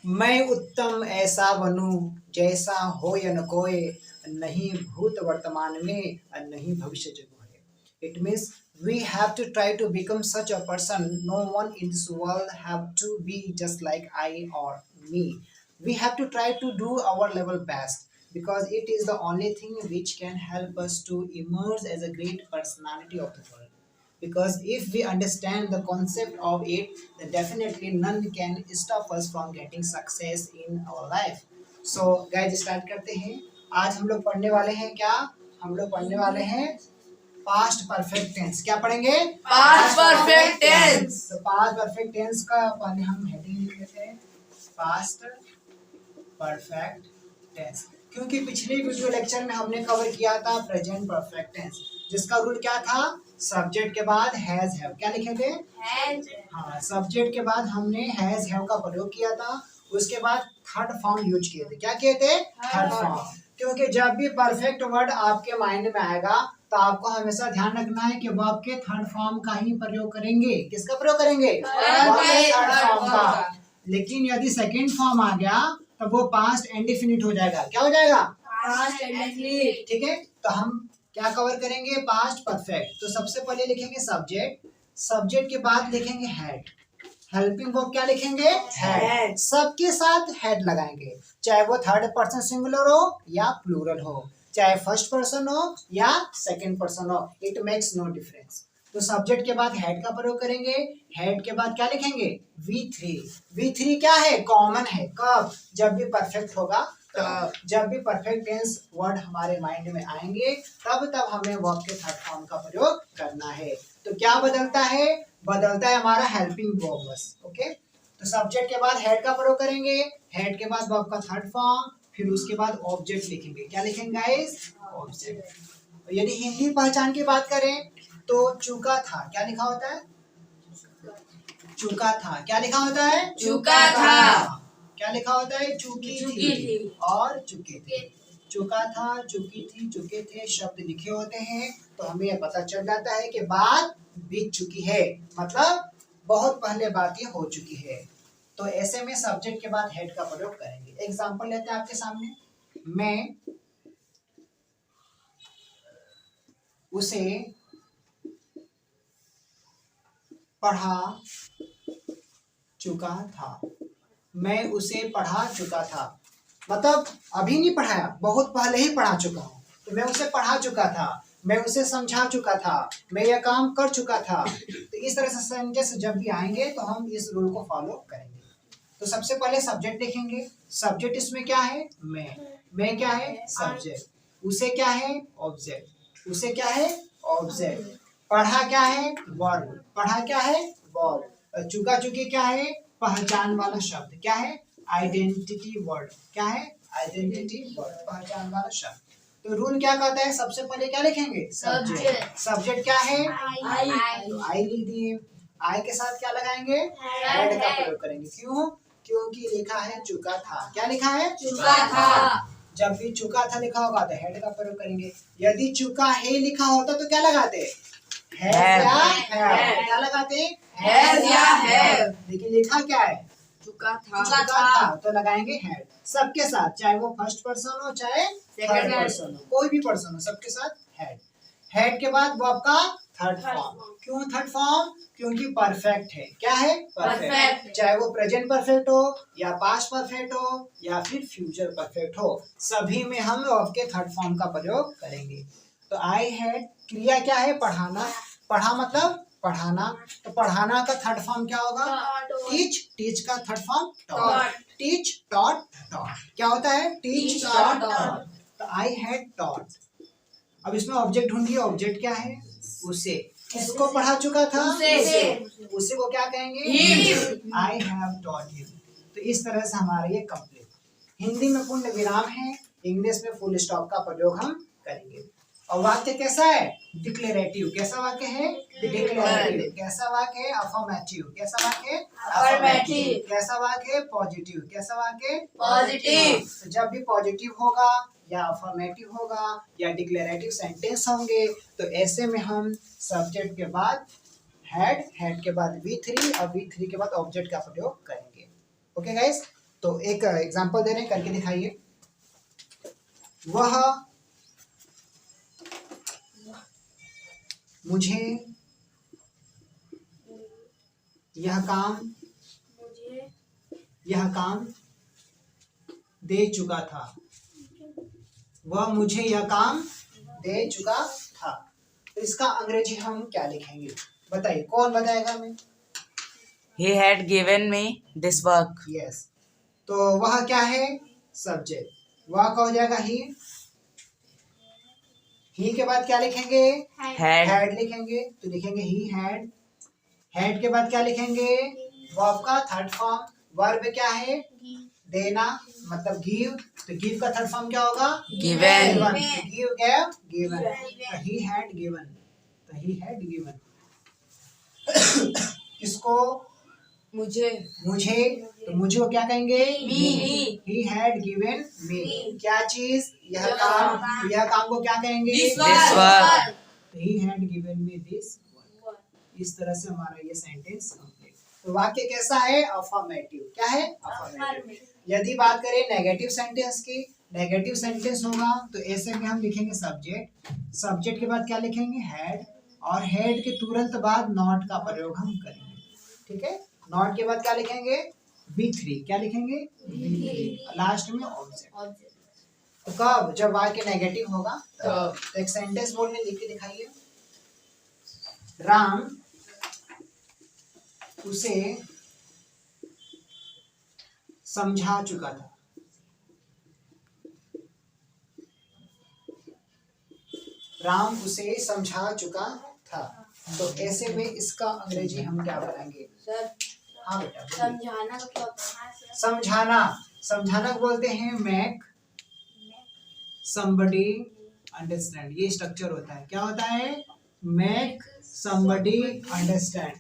मैं उत्तम ऐसा बनूं जैसा हो या न कोई, नहीं भूत वर्तमान में और नहीं भविष्य जब है। It means we have to try to become such a person. No one in this world have to be just like I or me. We have to try to do our level best because it is the only thing which can help us to emerge as a great personality of the world. Because if we understand the concept of it, then definitely none can stop us from getting success in our life. So guys, start करते हैं। आज हम लोग पढ़ने वाले हैं क्या? हम लोग पढ़ने वाले हैं पास्ट परफेक्ट टेंस। क्या पढ़ेंगे? Past perfect tense. तो पास्ट परफेक्ट टेंस का पहले हम हेडिंग लिख लेते हैं, पास्ट परफेक्ट टेंस। क्योंकि पिछले वीडियो लेक्चर में हमने कवर किया था प्रेजेंट परफेक्ट टेंस, जिसका रूल क्या था? सब्जेक्ट के बाद हैज हैव। क्या लिखे थे? हाँ, सब्जेक्ट के बाद हमने हैज हैव का प्रयोग किया था। उसके बाद थर्ड फॉर्म यूज किए थे। क्या किए थे? Third form. क्योंकि जब भी परफेक्ट वर्ड आपके माइंड में आएगा तो आपको हमेशा ध्यान रखना है कि वो आपके थर्ड फॉर्म का ही प्रयोग करेंगे। किसका प्रयोग करेंगे? थर्ड फॉर्म का। लेकिन यदि सेकेंड फॉर्म आ गया तो वो पास्ट इंडेफिनिट हो जाएगा। क्या हो जाएगा? Past indefinite. ठीक है, तो हम क्या कवर करेंगे? Past perfect. तो सबसे पहले लिखेंगे सब्जेक्ट, सब्जेक्ट के बाद लिखेंगे हेड, हेल्पिंग वर्ब क्या लिखेंगे? हेड। सबके साथ हेड लगाएंगे, चाहे वो थर्ड पर्सन सिंगुलर हो या प्लूरल हो, चाहे फर्स्ट पर्सन हो या सेकंड पर्सन हो, इट मेक्स नो डिफरेंस। तो सब्जेक्ट के बाद हेड का प्रयोग करेंगे। हेड के बाद क्या लिखेंगे? V3। V3 क्या है? कॉमन है। कब? जब भी परफेक्ट होगा, तो जब भी परफेक्ट टेंस वर्ड हमारे माइंड में आएंगे तब हमें वर्ब के थर्ड फॉर्म का प्रयोग करना है। तो क्या बदलता है? बदलता है हमारा हेल्पिंग वर्ब बस। ओके, तो सब्जेक्ट के बाद हेड का प्रयोग करेंगे, हेड के बाद वर्ब का थर्ड फॉर्म, फिर उसके बाद ऑब्जेक्ट लिखेंगे। क्या लिखेंगे गाइस? ऑब्जेक्ट। यदि हिंदी पहचान की बात करें तो चूका था क्या लिखा होता है? चूका था। क्या लिखा होता है? चूका था। क्या लिखा होता है? चूकी थी और चुके थे। चूका था, चुकी थी, चुके थे शब्द लिखे होते हैं तो हमें यह पता चल जाता है कि बात बीत चुकी है, मतलब बहुत पहले बात ये हो चुकी है। तो ऐसे में सब्जेक्ट के बाद हेड का प्रयोग करेंगे। एग्जांपल लेते हैं आपके सामने। मैं उसे पढ़ा चुका था। मैं उसे पढ़ा चुका था, मतलब अभी नहीं पढ़ाया, बहुत पहले ही पढ़ा चुका हूँ। तो मैं उसे पढ़ा चुका था, मैं उसे समझा चुका था, मैं यह काम कर चुका था। तो इस तरह से सेंटेंस जब भी आएंगे तो हम इस रूल को फॉलो करेंगे। तो सबसे पहले सब्जेक्ट देखेंगे। सब्जेक्ट इसमें क्या है? मैं क्या है? सब्जेक्ट। उसे क्या है? ऑब्जेक्ट। उसे क्या है? ऑब्जेक्ट। पढ़ा क्या है? वर्ब। पढ़ा क्या है? वर्ब। चुका चुकी क्या है? पहचान वाला शब्द। क्या है? Identity word. क्या है? आइडेंटिटी वर्ड, पहचान वाला शब्द। तो रूल क्या कहता है? सबसे पहले क्या लिखेंगे? सब्जेक्ट। सब्जेक्ट क्या है? आई लिख दिए। आई के साथ क्या लगाएंगे? हेड का प्रयोग करेंगे। क्यों? क्योंकि लिखा है चुका था। क्या लिखा है? चुका था। जब भी चुका था लिखा होगा तो हेड का प्रयोग करेंगे। यदि चुका है लिखा होता तो क्या लगाते? हैव या हैव। क्या लगाते? हैव या हैव। लेकिन लिखा क्या है? चुका था। चुका था तो लगाएंगे हेड। सबके साथ, चाहे वो फर्स्ट पर्सन हो चाहे थर्ड पर्सन हो, कोई भी पर्सन हो, सबके साथ हेड। हेड के बाद वर्ब का थर्ड फॉर्म। क्यों थर्ड फॉर्म? क्योंकि परफेक्ट है। क्या है? परफेक्ट। चाहे वो प्रेजेंट परफेक्ट हो या पास्ट परफेक्ट हो या फिर फ्यूचर परफेक्ट हो, सभी में हम वर्ब के थर्ड फॉर्म का प्रयोग करेंगे। तो आई हैड, क्रिया क्या है? पढ़ाना। पढ़ा मतलब पढ़ाना। तो पढ़ाना का थर्ड फॉर्म क्या होगा? टीच। टीच का third form taught. Teach, taught, taught. क्या होता है? Teach, taught, taught. तो आई हैड टॉट। अब इसमें ऑब्जेक्ट ढूंढिए। ऑब्जेक्ट क्या है? उसे। किसको पढ़ा चुका था? उसे को क्या कहेंगे? I have taught him. तो इस तरह से हमारा ये कंप्लीट। हिंदी में पूर्ण विराम है, इंग्लिश में फुल स्टॉप का प्रयोग हम करेंगे। और वाक्य कैसा है? डिक्लेरेटिव। कैसा वाक्य है? डिक्लेरेटिव। कैसा वाक्य है? अफर्मेटिव। कैसा वाक्य है? अफर्मेटिव। कैसा वाक्य है? पॉजिटिव। कैसा वाक्य है? पॉजिटिव। तो जब भी पॉजिटिव होगा या अफर्मेटिव होगा या डिक्लेरेटिव सेंटेंस होंगे तो ऐसे में हम सब्जेक्ट के बाद हेड, हेड के बाद V3 और V3 के बाद ऑब्जेक्ट का प्रयोग करेंगे। ओके गाइस, तो एक एग्जांपल दे रहे हैं, करके दिखाइए। वह मुझे यह काम दे चुका था। वह मुझे यह काम दे चुका था। तो इसका अंग्रेजी हम क्या लिखेंगे बताइए, कौन बताएगा हमें? He had given me this work. Yes, तो वह क्या है? सब्जेक्ट। वह का हो जाएगा ही के बाद क्या लिखेंगे? Had. लिखेंगे, तो लिखेंगे ही हैड के बाद क्या लिखेंगे? वर्ब का थर्ड फॉर्म। वर्ब क्या है? देना, मतलब गिव। तो गिव का थर्ड फॉर्म क्या होगा? Given. Give gave given. तो ही हैड गिवन। किसको? मुझे तो मुझे को क्या कहेंगे? Me. He had given me. क्या चीज? यह यह काम। काम। यह काम को क्या कहेंगे? This This work. He had given me this work. इस तरह से हमारा ये सेंटेंस कंप्लीट। तो वाक्य कैसा है? अफर्मेटिव। क्या है? अफर्मेटिव। यदि बात करें नेगेटिव सेंटेंस की, नेगेटिव सेंटेंस होगा तो ऐसे में हम लिखेंगे सब्जेक्ट के बाद क्या लिखेंगे? हैड, और हेड के तुरंत बाद नॉट का प्रयोग हम करेंगे। ठीक है, नॉट के बाद क्या लिखेंगे? V3। क्या लिखेंगे? V3। लास्ट में ऑब्जेक्ट। तो कब? जब वाक्य नेगेटिव होगा। तो एक सेंटेंस बोलने लिख के दिखाइए। राम उसे समझा चुका था। राम उसे समझा चुका था। तो ऐसे में इसका अंग्रेजी हम क्या बनाएंगे? हाँ बेटा, समझाना का क्या होता है? समझाना बोलते हैं मेक somebody understand। ये स्ट्रक्चर होता है। क्या होता है? Make somebody understand।